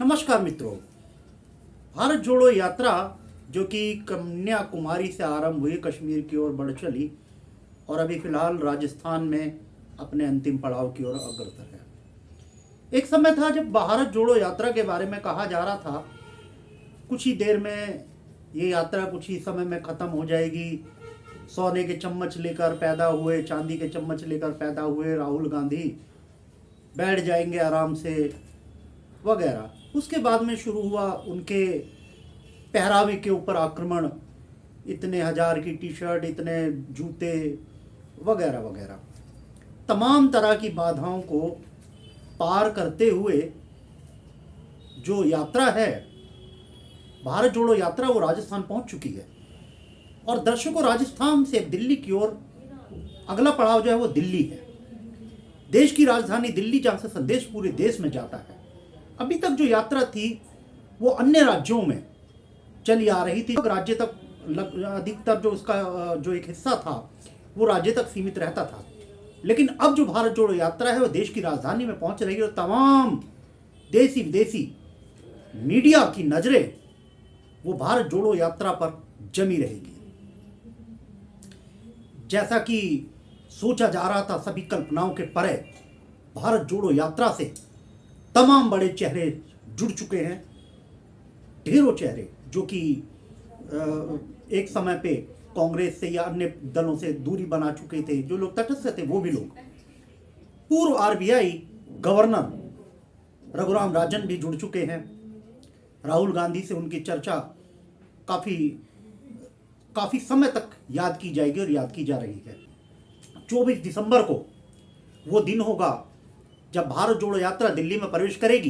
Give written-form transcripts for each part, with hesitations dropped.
नमस्कार मित्रों। भारत जोड़ो यात्रा जो कि कन्याकुमारी से आरंभ हुई, कश्मीर की ओर बढ़ चली और अभी फिलहाल राजस्थान में अपने अंतिम पड़ाव की ओर अग्रसर है। एक समय था जब भारत जोड़ो यात्रा के बारे में कहा जा रहा था कुछ ही देर में ये यात्रा कुछ ही समय में ख़त्म हो जाएगी। सोने के चम्मच लेकर पैदा हुए, चांदी के चम्मच लेकर पैदा हुए राहुल गांधी बैठ जाएंगे आराम से वगैरह। उसके बाद में शुरू हुआ उनके पहरावे के ऊपर आक्रमण, इतने हजार की टी शर्ट, इतने जूते वगैरह वगैरह। तमाम तरह की बाधाओं को पार करते हुए जो यात्रा है भारत जोड़ो यात्रा, वो राजस्थान पहुंच चुकी है। और दर्शकों, राजस्थान से दिल्ली की ओर अगला पड़ाव जो है वो दिल्ली है। देश की राजधानी दिल्ली, जहां से संदेश पूरे देश में जाता है। अभी तक जो यात्रा थी वो अन्य राज्यों में चली आ रही थी, राज्य तक अधिकतर जो उसका जो एक हिस्सा था वो राज्य तक सीमित रहता था। लेकिन अब जो भारत जोड़ो यात्रा है वो देश की राजधानी में पहुंच रही है और तमाम देसी विदेशी मीडिया की नजरें वो भारत जोड़ो यात्रा पर जमी रहेगी। जैसा कि सोचा जा रहा था, सभी कल्पनाओं के परे भारत जोड़ो यात्रा से तमाम बड़े चेहरे जुड़ चुके हैं। ढेरों चेहरे जो कि एक समय पे कांग्रेस से या अन्य दलों से दूरी बना चुके थे, जो लोग तटस्थ थे, वो भी लोग। पूर्व आरबीआई गवर्नर रघुराम राजन भी जुड़ चुके हैं। राहुल गांधी से उनकी चर्चा काफी समय तक याद की जाएगी और याद की जा रही है। 24 दिसंबर को वो दिन होगा जब भारत जोड़ो यात्रा दिल्ली में प्रवेश करेगी।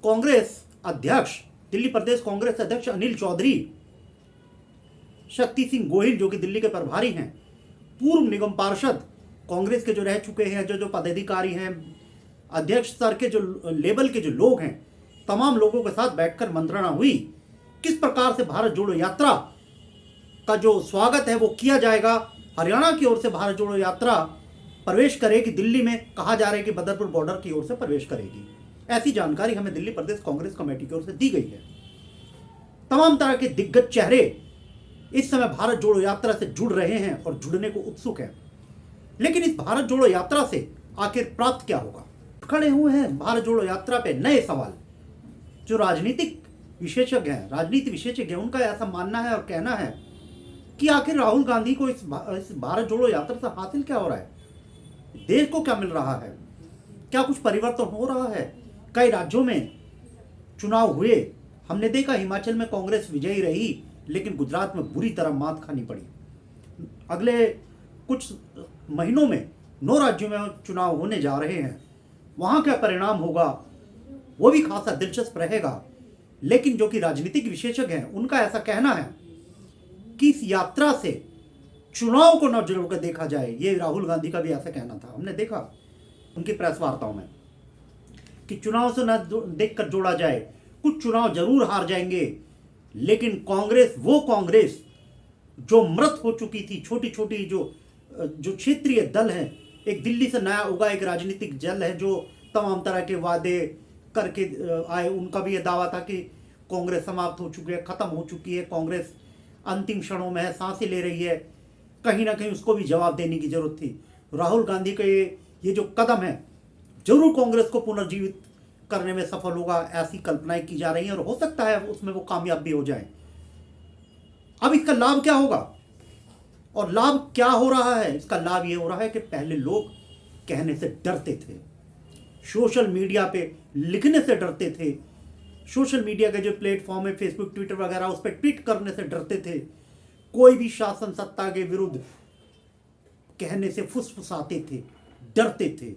कांग्रेस अध्यक्ष, दिल्ली प्रदेश कांग्रेस अध्यक्ष अनिल चौधरी, शक्ति सिंह गोहिल जो कि दिल्ली के प्रभारी हैं, पूर्व निगम पार्षद कांग्रेस के जो रह चुके हैं, जो पदाधिकारी हैं, अध्यक्ष स्तर के जो लेवल के जो लोग हैं, तमाम लोगों के साथ बैठकर मंत्रणा हुई किस प्रकार से भारत जोड़ो यात्रा का जो स्वागत है वो किया जाएगा। हरियाणा की ओर से भारत जोड़ो यात्रा प्रवेश करेगी दिल्ली में, कहा जा रहा है कि बदरपुर बॉर्डर की ओर से प्रवेश करेगी। ऐसी जानकारी हमें दिल्ली प्रदेश कांग्रेस कमेटी की ओर से दी गई है। तमाम तरह के दिग्गज चेहरे इस समय भारत जोड़ो यात्रा से जुड़ रहे हैं और जुड़ने को उत्सुक हैं। लेकिन इस भारत जोड़ो यात्रा से आखिर प्राप्त क्या होगा? खड़े हुए हैं भारत जोड़ो यात्रा पे नए सवाल। जो राजनीतिक विशेषज्ञ हैं, राजनीति विशेषज्ञ, उनका ऐसा मानना है और कहना है कि आखिर राहुल गांधी को इस भारत जोड़ो यात्रा से हासिल क्या हो रहा है, देश को क्या मिल रहा है, क्या कुछ परिवर्तन हो रहा है। कई राज्यों में चुनाव हुए, हमने देखा हिमाचल में कांग्रेस विजयी रही, लेकिन गुजरात में बुरी तरह मात खानी पड़ी। अगले कुछ महीनों में 9 राज्यों में चुनाव होने जा रहे हैं, वहां क्या परिणाम होगा वो भी खासा दिलचस्प रहेगा। लेकिन जो कि राजनीतिक विशेषज्ञ हैं, उनका ऐसा कहना है कि इस यात्रा से चुनाव को न जोड़कर देखा जाए। ये राहुल गांधी का भी ऐसा कहना था, हमने देखा उनकी प्रेस वार्ताओं में, कि चुनाव से न देखकर जोड़ा जाए। कुछ चुनाव जरूर हार जाएंगे, लेकिन कांग्रेस, वो कांग्रेस जो मृत हो चुकी थी, छोटी छोटी जो क्षेत्रीय दल हैं, एक दिल्ली से नया उगा एक राजनीतिक दल है जो तमाम तरह के वादे करके आए। उनका भी ये दावा था कि कांग्रेस समाप्त हो चुकी है, खत्म हो चुकी है, कांग्रेस अंतिम क्षणों में है, सांसें ले रही है। कहीं ना कहीं उसको भी जवाब देने की जरूरत थी। राहुल गांधी का ये जो कदम है जरूर कांग्रेस को पुनर्जीवित करने में सफल होगा, ऐसी कल्पनाएं की जा रही हैं और हो सकता है उसमें वो कामयाब भी हो जाए। अब इसका लाभ क्या होगा और लाभ क्या हो रहा है? इसका लाभ ये हो रहा है कि पहले लोग कहने से डरते थे, सोशल मीडिया पे लिखने से डरते थे, सोशल मीडिया के जो प्लेटफॉर्म है फेसबुक, ट्विटर वगैरह, उस पर ट्वीट करने से डरते थे, कोई भी शासन सत्ता के विरुद्ध कहने से फुसफुसाते थे, डरते थे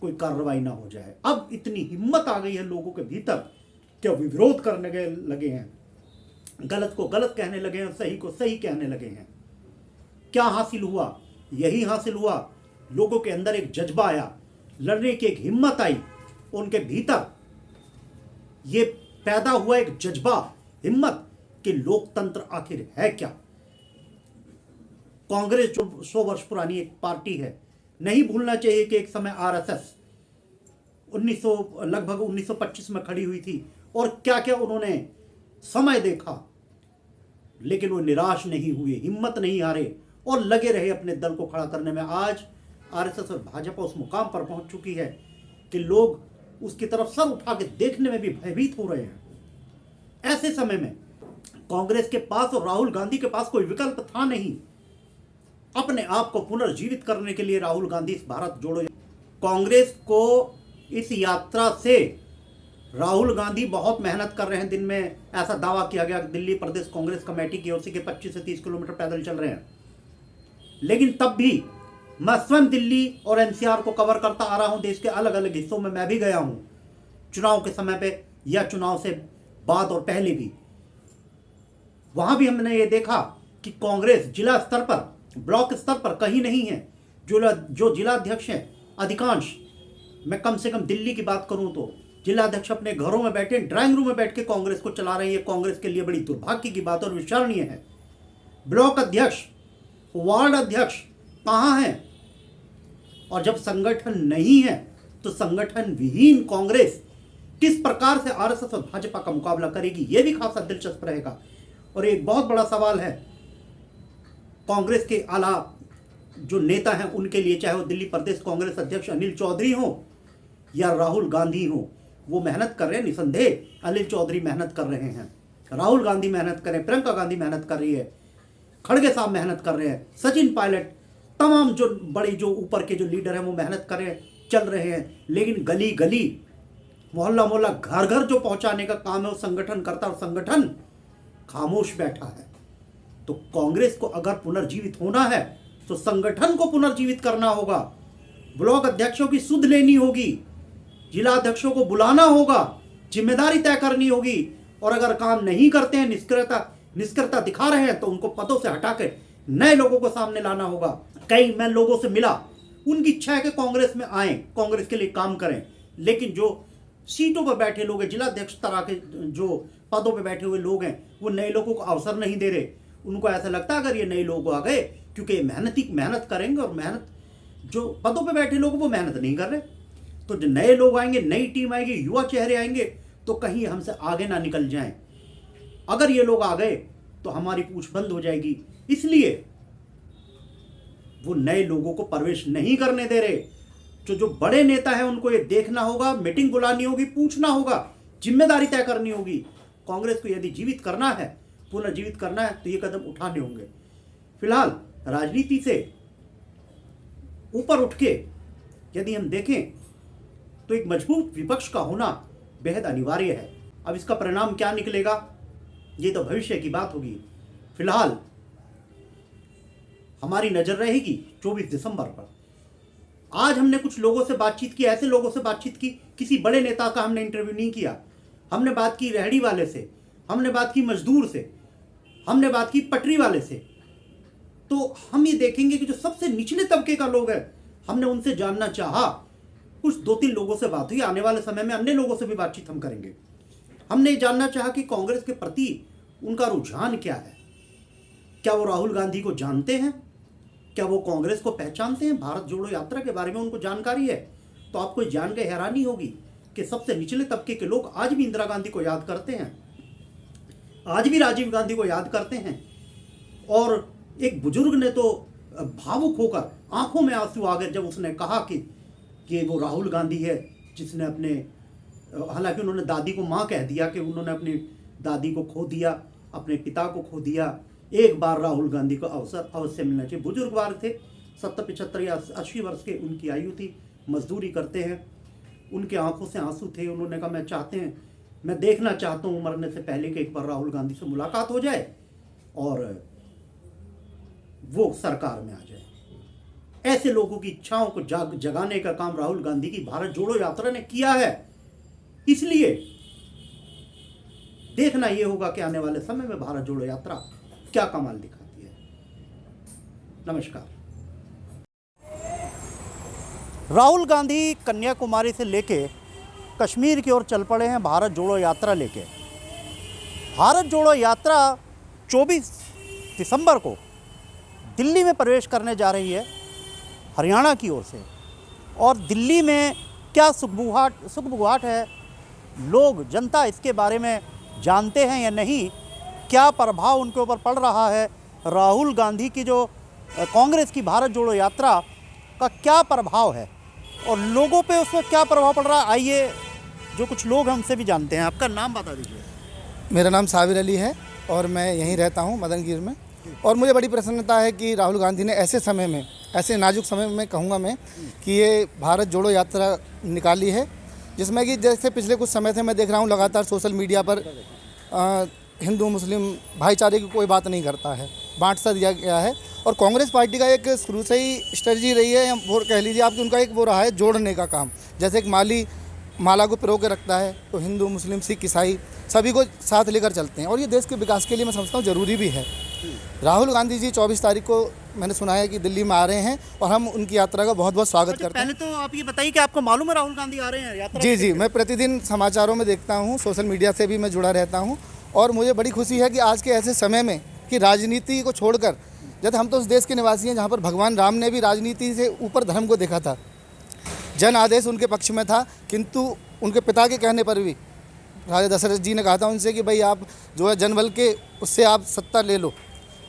कोई कार्रवाई ना हो जाए। अब इतनी हिम्मत आ गई है लोगों के भीतर कि अब विरोध करने लगे हैं, गलत को गलत कहने लगे हैं, सही को सही कहने लगे हैं। क्या हासिल हुआ? यही हासिल हुआ, लोगों के अंदर एक जज्बा आया, लड़ने की एक हिम्मत आई उनके भीतर। ये पैदा हुआ एक जज्बा, हिम्मत कि लोकतंत्र आखिर है क्या। कांग्रेस जो 100 वर्ष पुरानी एक पार्टी है, नहीं भूलना चाहिए कि एक समय आरएसएस लगभग 1925 में खड़ी हुई थी, और क्या क्या उन्होंने समय देखा, लेकिन वो निराश नहीं हुए, हिम्मत नहीं हारे और लगे रहे अपने दल को खड़ा करने में। आज आरएसएस और भाजपा उस मुकाम पर पहुंच चुकी है कि लोग उसकी तरफ सर उठा के देखने में भी भयभीत हो रहे हैं। ऐसे समय में कांग्रेस के पास और राहुल गांधी के पास कोई विकल्प था नहीं। अपने आप को पुनर्जीवित करने के लिए राहुल गांधी इस भारत जोड़ो कांग्रेस को इस यात्रा से राहुल गांधी बहुत मेहनत कर रहे हैं। दिन में ऐसा दावा किया गया कि दिल्ली प्रदेश कांग्रेस कमेटी की ओर से 25 से 30 किलोमीटर पैदल चल रहे हैं, लेकिन तब भी मैं स्वयं दिल्ली और एनसीआर को कवर करता आ रहा हूं। देश के अलग अलग हिस्सों में मैं भी गया हूं, चुनाव के समय पे या चुनाव से बाद और पहले भी। वहां भी हमने ये देखा कि कांग्रेस जिला स्तर पर, ब्लॉक स्तर पर कहीं नहीं है। जो जिलाध्यक्ष हैं अधिकांश, मैं कम से कम दिल्ली की बात करूं तो जिलाध्यक्ष अपने घरों में बैठे, ड्राइंग रूम में बैठ के कांग्रेस को चला रहे हैं। ये कांग्रेस के लिए बड़ी दुर्भाग्य की बात और विचारणीय है। ब्लॉक अध्यक्ष, वार्ड अध्यक्ष कहां हैं? और जब संगठन नहीं है तो संगठन विहीन कांग्रेस किस प्रकार से आरएसएस और भाजपा का मुकाबला करेगी, यह भी खासा दिलचस्प रहेगा। और एक बहुत बड़ा सवाल है कांग्रेस के आला जो नेता हैं उनके लिए, चाहे वो दिल्ली प्रदेश कांग्रेस अध्यक्ष अनिल चौधरी हो या राहुल गांधी हो। वो मेहनत कर रहे हैं, निसंदेह अनिल चौधरी मेहनत कर रहे हैं, राहुल गांधी मेहनत कर रहे हैं, प्रियंका गांधी मेहनत कर रही है, खड़गे साहब मेहनत कर रहे हैं, सचिन पायलट, तमाम जो बड़े जो ऊपर के जो लीडर हैं वो मेहनत कर रहे हैं, चल रहे हैं। लेकिन गली गली, मोहल्ला मोहल्ला, घर घर जो पहुंचाने का काम है वो संगठन करता, और संगठन खामोश बैठा है। तो कांग्रेस को अगर पुनर्जीवित होना है तो संगठन को पुनर्जीवित करना होगा। ब्लॉक अध्यक्षों की सुध लेनी होगी, जिला अध्यक्षों को बुलाना होगा, जिम्मेदारी तय करनी होगी। और अगर काम नहीं करते हैं, निष्क्रियता दिखा रहे हैं, तो उनको पदों से हटा के नए लोगों को सामने लाना होगा। कई मैं लोगों से मिला, उनकी इच्छा है कि कांग्रेस में आए, कांग्रेस के लिए काम करें, लेकिन जो सीटों पर बैठे लोग हैं, जिलाध्यक्ष तरह के जो पदों पर बैठे हुए लोग हैं, वो नए लोगों को अवसर नहीं दे रहे। उनको ऐसा लगता है अगर ये नए लोग आ गए, क्योंकि मेहनत करेंगे, और मेहनत जो पदों पे बैठे लोग वो मेहनत नहीं कर रहे, तो जो नए लोग आएंगे, नई टीम आएगी, युवा चेहरे आएंगे, तो कहीं हमसे आगे ना निकल जाएं। अगर ये लोग आ गए तो हमारी पूछ बंद हो जाएगी। इसलिए वो नए लोगों को प्रवेश नहीं करने दे रहे। जो बड़े नेता हैं उनको ये देखना होगा, मीटिंग बुलानी होगी, पूछना होगा, जिम्मेदारी तय करनी होगी। कांग्रेस को यदि जीवित करना है, पुनर्जीवित करना है, तो ये कदम उठाने होंगे। फिलहाल राजनीति से ऊपर उठ के यदि हम देखें तो एक मजबूत विपक्ष का होना बेहद अनिवार्य है। अब इसका परिणाम क्या निकलेगा, ये तो भविष्य की बात होगी। फिलहाल हमारी नजर रहेगी 24 दिसंबर पर। आज हमने कुछ लोगों से बातचीत की, ऐसे लोगों से बातचीत की, किसी बड़े नेता का हमने इंटरव्यू नहीं किया। हमने बात की रेहड़ी वाले से, हमने बात की मजदूर से, हमने बात की पटरी वाले से। तो हम ये देखेंगे कि जो सबसे निचले तबके का लोग है, हमने उनसे जानना चाहा। कुछ 2-3 लोगों से बात हुई, आने वाले समय में अन्य लोगों से भी बातचीत हम करेंगे। हमने जानना चाहा कि कांग्रेस के प्रति उनका रुझान क्या है। क्या वो राहुल गांधी को जानते हैं? क्या वो कांग्रेस को पहचानते हैं? भारत जोड़ो यात्रा के बारे में उनको जानकारी है? तो आपको जान के हैरानी होगी कि सबसे निचले तबके के लोग आज भी इंदिरा गांधी को याद करते हैं, आज भी राजीव गांधी को याद करते हैं। और एक बुजुर्ग ने तो भावुक होकर आंखों में आंसू आ गए जब उसने कहा कि वो राहुल गांधी है जिसने अपने, हालांकि उन्होंने दादी को माँ कह दिया, कि उन्होंने अपनी दादी को खो दिया, अपने पिता को खो दिया। एक बार राहुल गांधी को अवसर अवश्य मिलना चाहिए। बुजुर्गवार थे, 70, 75 या 80 वर्ष के उनकी आयु थी, मजदूरी करते हैं, उनके आंखों से आंसू थे। उन्होंने कहा मैं देखना चाहता हूँ मरने से पहले कि एक बार राहुल गांधी से मुलाकात हो जाए और वो सरकार में आ जाए। ऐसे लोगों की इच्छाओं को जगाने का काम राहुल गांधी की भारत जोड़ो यात्रा ने किया है। इसलिए देखना यह होगा कि आने वाले समय में भारत जोड़ो यात्रा क्या कमाल दिखाती है। नमस्कार। राहुल गांधी कन्याकुमारी से लेके कश्मीर की ओर चल पड़े हैं भारत जोड़ो यात्रा लेके। भारत जोड़ो यात्रा 24 दिसंबर को दिल्ली में प्रवेश करने जा रही है हरियाणा की ओर से, और दिल्ली में क्या सुखबुगाहट है, लोग जनता इसके बारे में जानते हैं या नहीं, क्या प्रभाव उनके ऊपर पड़ रहा है, राहुल गांधी की जो कांग्रेस की भारत जोड़ो यात्रा का क्या प्रभाव है और लोगों पे उसका क्या प्रभाव पड़ रहा है, आइए जो कुछ लोग हैं उनसे भी जानते हैं। आपका नाम बता दीजिए। मेरा नाम साबिर अली है और मैं यहीं रहता हूं मदनगीर में। और मुझे बड़ी प्रसन्नता है कि राहुल गांधी ने ऐसे समय में, ऐसे नाजुक समय में कहूँगा मैं, कि ये भारत जोड़ो यात्रा निकाली है, जिसमें कि जैसे पिछले कुछ समय से मैं देख रहा हूँ लगातार सोशल मीडिया पर हिंदू मुस्लिम भाईचारे की कोई बात नहीं करता है, बांट सा दिया गया है। और कांग्रेस पार्टी का एक शुरू से ही स्ट्रेटजी रही है, या वो कह लीजिए आपकी, उनका एक वो रहा है जोड़ने का काम। जैसे एक माली माला को पिरो के रखता है, तो हिंदू मुस्लिम सिख ईसाई सभी को साथ लेकर चलते हैं, और ये देश के विकास के लिए मैं समझता हूँ ज़रूरी भी है। राहुल गांधी जी 24 तारीख को मैंने सुना है कि दिल्ली में आ रहे हैं और हम उनकी यात्रा का बहुत बहुत स्वागत करते हैं। पहले तो आप ये बताइए कि आपको मालूम है राहुल गांधी आ रहे हैं यात्रा? जी, मैं प्रतिदिन समाचारों में देखता हूँ, सोशल मीडिया से भी मैं जुड़ा रहता हूँ, और मुझे बड़ी खुशी है कि आज के ऐसे समय में कि राजनीति को छोड़कर, जब हम तो उस देश के निवासी हैं जहाँ पर भगवान राम ने भी राजनीति से ऊपर धर्म को देखा था, जन आदेश उनके पक्ष में था, किंतु उनके पिता के कहने पर भी राजा दशरथ जी ने कहा था उनसे कि भाई आप जो है जनबल के उससे आप सत्ता ले लो,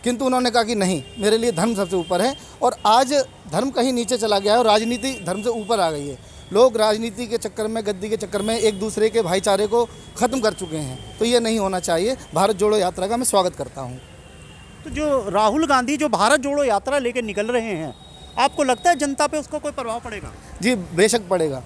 किंतु उन्होंने कहा कि नहीं, मेरे लिए धर्म सबसे ऊपर है। और आज धर्म कहीं नीचे चला गया है और राजनीति धर्म से ऊपर आ गई है। लोग राजनीति के चक्कर में, गद्दी के चक्कर में एक दूसरे के भाईचारे को ख़त्म कर चुके हैं, तो ये नहीं होना चाहिए। भारत जोड़ो यात्रा का मैं स्वागत करता हूँ। तो जो राहुल गांधी जो भारत जोड़ो यात्रा लेकर निकल रहे हैं, आपको लगता है जनता पे उसका कोई प्रभाव पड़ेगा? जी बेशक पड़ेगा।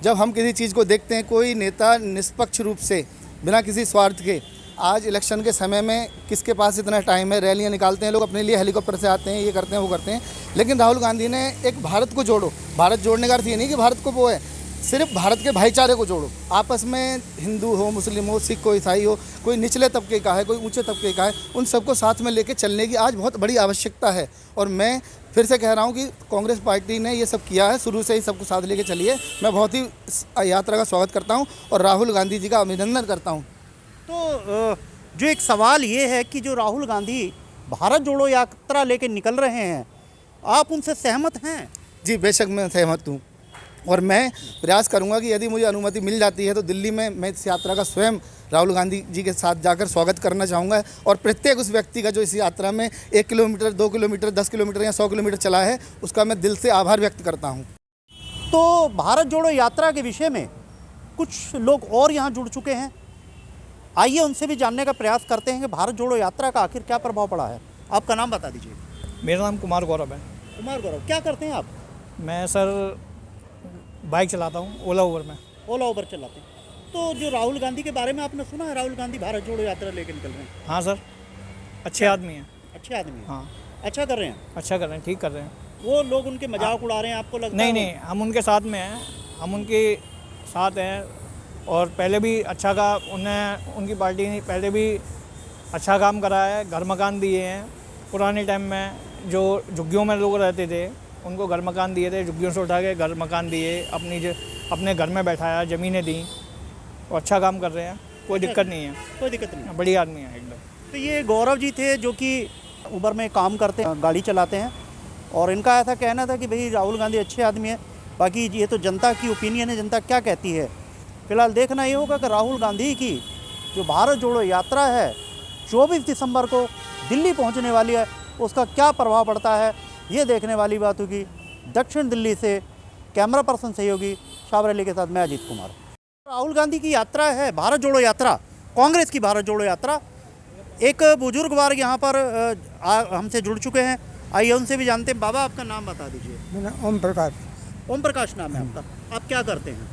जब हम किसी चीज़ को देखते हैं, कोई नेता निष्पक्ष रूप से बिना किसी स्वार्थ के, आज इलेक्शन के समय में किसके पास इतना टाइम है, रैलियां निकालते हैं लोग अपने लिए, हेलीकॉप्टर से आते हैं, ये करते हैं वो करते हैं, लेकिन राहुल गांधी ने एक भारत को जोड़ो, भारत जोड़ने का अर्थ ये नहीं कि भारत को वो है, सिर्फ भारत के भाईचारे को जोड़ो। आपस में हिंदू हो, मुस्लिम हो, सिख हो, ईसाई हो, कोई निचले तबके का है, कोई ऊंचे तबके का है, उन सबको साथ में लेके चलने की आज बहुत बड़ी आवश्यकता है। और मैं फिर से कह रहा हूं कि कांग्रेस पार्टी ने ये सब किया है, शुरू से ही सबको साथ लेके चलिए। मैं बहुत ही यात्रा का स्वागत करता हूँ और राहुल गांधी जी का अभिनंदन करता हूँ। तो जो एक सवाल ये है कि जो राहुल गांधी भारत जोड़ो यात्रा लेके निकल रहे हैं, आप उनसे सहमत हैं? जी बेशक मैं सहमत हूँ, और मैं प्रयास करूंगा कि यदि मुझे अनुमति मिल जाती है तो दिल्ली में मैं इस यात्रा का स्वयं राहुल गांधी जी के साथ जाकर स्वागत करना चाहूँगा। और प्रत्येक उस व्यक्ति का जो इस यात्रा में 1 किलोमीटर, 2 किलोमीटर, 10 किलोमीटर या 100 किलोमीटर चला है, उसका मैं दिल से आभार व्यक्त करता हूँ। तो भारत जोड़ो यात्रा के विषय में कुछ लोग और यहाँ जुड़ चुके हैं, आइए उनसे भी जानने का प्रयास करते हैं कि भारत जोड़ो यात्रा का आखिर क्या प्रभाव पड़ा है। आपका नाम बता दीजिए। मेरा नाम कुमार गौरव है। कुमार गौरव, क्या करते हैं आप? मैं सर बाइक चलाता हूँ, ओला उबर में। ओला उबर चलाते हैं। तो जो राहुल गांधी के बारे में आपने सुना है, राहुल गांधी भारत जोड़ो यात्रा लेकर निकल रहे हैं? हाँ सर, अच्छे आदमी हैं। अच्छे आदमी हैं? हाँ, अच्छा कर रहे हैं? अच्छा कर रहे हैं, ठीक कर रहे हैं। वो लोग उनके मजाक उड़ा रहे हैं, आपको लगता है? नहीं, हम उनके साथ में हैं, हम उनके साथ हैं। और पहले भी अच्छा का उनकी पार्टी ने पहले भी अच्छा काम करा है, घर मकान दिए हैं। पुराने टाइम में जो झुग्गियों में लोग रहते थे उनको घर मकान दिए थे, झुग्गियों से उठा के घर मकान दिए, अपने घर में बैठाया, ज़मीनें दी, और अच्छा काम कर रहे हैं, कोई दिक्कत नहीं है। कोई दिक्कत नहीं? बढ़िया आदमी है एकदम। तो ये गौरव जी थे जो कि उबर में काम करते हैं, गाड़ी चलाते हैं, और इनका ऐसा कहना था कि भाई राहुल गांधी अच्छे आदमी है। बाकी ये तो जनता की ओपिनियन है, जनता क्या कहती है। फिलहाल देखना ये होगा कि राहुल गांधी की जो भारत जोड़ो यात्रा है 24 दिसंबर को दिल्ली पहुंचने वाली है, उसका क्या प्रभाव पड़ता है, ये देखने वाली बात होगी। दक्षिण दिल्ली से कैमरा पर्सन सहयोगी साबिर अली के साथ मैं अजीत कुमार। राहुल गांधी की यात्रा है भारत जोड़ो यात्रा, कांग्रेस की भारत जोड़ो यात्रा। एक बुजुर्ग वर्ग यहाँ पर हमसे जुड़ चुके हैं, आइए उनसे भी जानते हैं। बाबा आपका नाम बता दीजिए। मेरा ओम प्रकाश। ओम प्रकाश नाम है आपका, आप क्या करते हैं?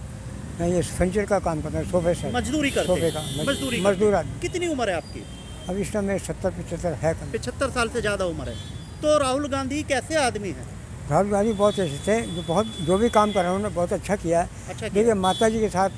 मैं ये फर्नीचर का काम करता हूँ, सोफे से। मजदूरी करते सोफे हैं? का मजदूरी मजदूर करते हैं। आदमी। कितनी उम्र है आपकी? अब इस समय 70-75 है। 75 साल से ज़्यादा उम्र है। तो राहुल गांधी कैसे आदमी है? राहुल गांधी बहुत ऐसे थे जो भी काम कर रहे हैं उन्होंने बहुत अच्छा किया है। अच्छा किया। देखिए माता जी के साथ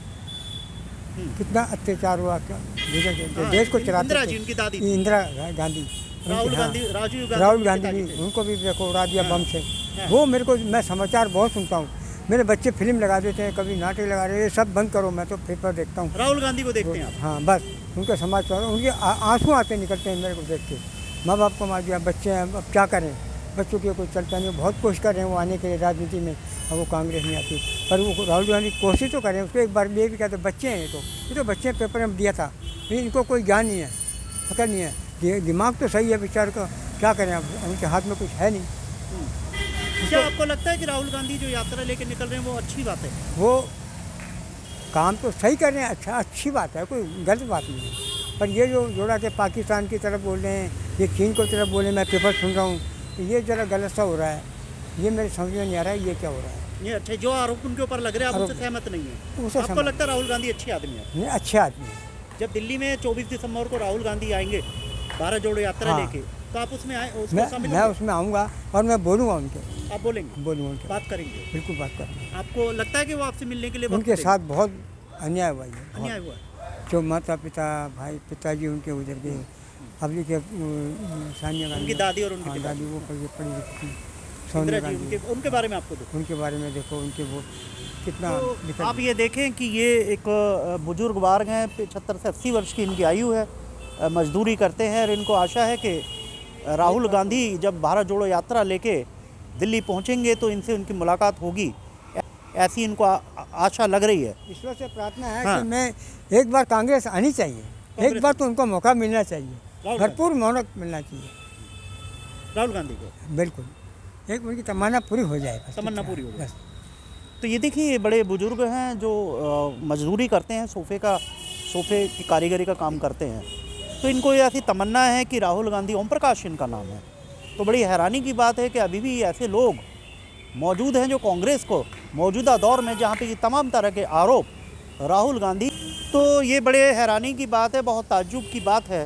कितना अत्याचार हुआ, जो देश को चलाते इंदिरा जी थे, उनकी दादी, इंदिरा गांधी, राहुल हाँ, गांधी, राहुल गांधी भी, उनको भी देखो उड़ा दिया बम से। वो मेरे को, मैं समाचार बहुत सुनता हूँ, मेरे बच्चे फिल्म लगा देते हैं, कभी नाटक लगा रहे हैं, सब बंद करो, मैं तो पेपर देखता हूँ। राहुल गांधी को देखते हैं आप? हाँ बस उनका समाचार, उनके आंसू आते निकलते हैं मेरे को देख के। माँ बाप को मार दिया, बच्चे हैं, अब क्या करें, बच्चों के कोई चलता नहीं। बहुत कोशिश कर रहे हैं वो आने के लिए राजनीति में, और वो कांग्रेस नहीं आती। पर वो राहुल गांधी कोशिश तो करें, उसको एक बार ये भी कहते बच्चे हैं, ये तो बच्चे पेपर में दिया था, लेकिन इनको कोई ज्ञान नहीं है, पकड़ नहीं है, दिमाग तो सही है बेचार का, क्या करें अब, उनके हाथ में कुछ है नहीं। क्या आपको लगता है कि राहुल गांधी जो यात्रा लेके निकल रहे हैं वो अच्छी बात है? वो काम तो सही कर रहे हैं, अच्छी बात है, कोई गलत बात नहीं है। पर ये जो जोड़ा के पाकिस्तान की तरफ बोल रहे हैं, ये चीन को तरफ बोल रहे हैं, मैं पेपर सुन रहा हूँ, तो ये ज़रा गलत सा हो रहा है, ये मेरे समझ में नहीं आ रहा है ये क्या हो रहा है। ये अच्छा, जो आरोप उनके ऊपर लग रहे हैं आप उनसे सहमत नहीं है? उससे आपको लगता है राहुल गांधी अच्छे आदमी है? नहीं, अच्छे आदमी है। जब दिल्ली में 24 दिसंबर को राहुल गांधी आएंगे भारत जोड़ो यात्रा हाँ। लेके, तो आप उसमें आए, उसमें शामिल मैं होंगे? उसमें आऊँगा और मैं बोलूँगा उनके, आप बोलेंगे, बोलूँगा उनके, बात करेंगे? बिल्कुल बात करूँगा। आपको लगता है कि वो आपसे मिलने के लिए वक्त उनके देंगे? साथ बहुत अन्याय हुआ है, अन्याय हुआ है? जो माता पिता भाई पिताजी उनके गुजर गए, अभी के सानिया गांधी, उनकी दादी और उनके हाँ, पिताजी। दादी वो पढ़ी लिखी थी, इंदिरा सोनिया जी, गांधी, उनके बारे में आपको देखो। उनके बारे में देखो, उनके वो कितना तो लिखा। आप ये देखें कि ये एक बुजुर्ग वार्ग हैं, 75 से 80 वर्ष की इनकी आयु है, मजदूरी करते हैं, और इनको आशा है कि राहुल गांधी जब भारत जोड़ो यात्रा लेके दिल्ली पहुंचेंगे तो इनसे उनकी मुलाकात होगी, ऐसी इनको आशा लग रही है। ईश्वर से प्रार्थना है हाँ। कि मैं एक बार कांग्रेस आनी चाहिए, एक बार तो उनको मौका मिलना चाहिए, राहुल भरपूर मौका मिलना चाहिए राहुल गांधी को, बिल्कुल, एक उनकी तमन्ना पूरी हो जाए, बस तमन्ना ठीक है, पूरी हो जाए। बस। तो ये देखिए, ये बड़े बुजुर्ग हैं जो मजदूरी करते हैं, सोफे की कारीगरी का काम करते हैं, तो इनको ये ऐसी तमन्ना है कि राहुल गांधी, ओम प्रकाश इनका नाम है। तो बड़ी हैरानी की बात है कि अभी भी ऐसे लोग मौजूद हैं जो कांग्रेस को मौजूदा दौर में, जहाँ पे ये तमाम तरह के आरोप राहुल गांधी, तो ये बड़े हैरानी की बात है, बहुत ताज्जुब की बात है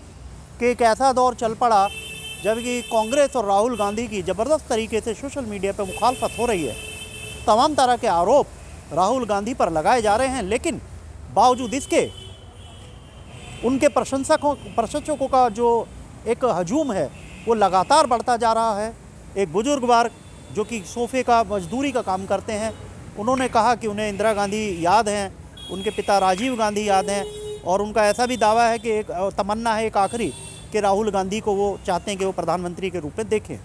कि एक ऐसा दौर चल पड़ा जबकि कांग्रेस और राहुल गांधी की ज़बरदस्त तरीके से सोशल मीडिया पर मुखालफत हो रही है, तमाम तरह के आरोप राहुल गांधी पर लगाए जा रहे हैं, लेकिन बावजूद इसके उनके प्रशंसकों का जो एक हजूम है वो लगातार बढ़ता जा रहा है। एक बुजुर्ग वर्ग जो कि सोफे का मजदूरी का काम करते हैं, उन्होंने कहा कि उन्हें इंदिरा गांधी याद हैं, उनके पिता राजीव गांधी याद हैं, और उनका ऐसा भी दावा है कि एक तमन्ना है एक आखिरी कि राहुल गांधी को वो चाहते हैं कि वो प्रधानमंत्री के रूप में देखें।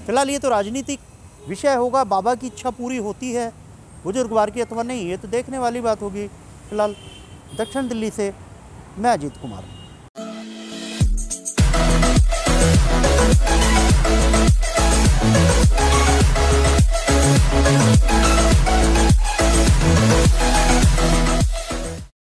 फिलहाल ये तो राजनीतिक विषय होगा, बाबा की इच्छा पूरी होती है बुजुर्ग वर्ग की अथवा नहीं, ये तो देखने वाली बात होगी। फिलहाल दक्षिण दिल्ली से मैं अजीत कुमार।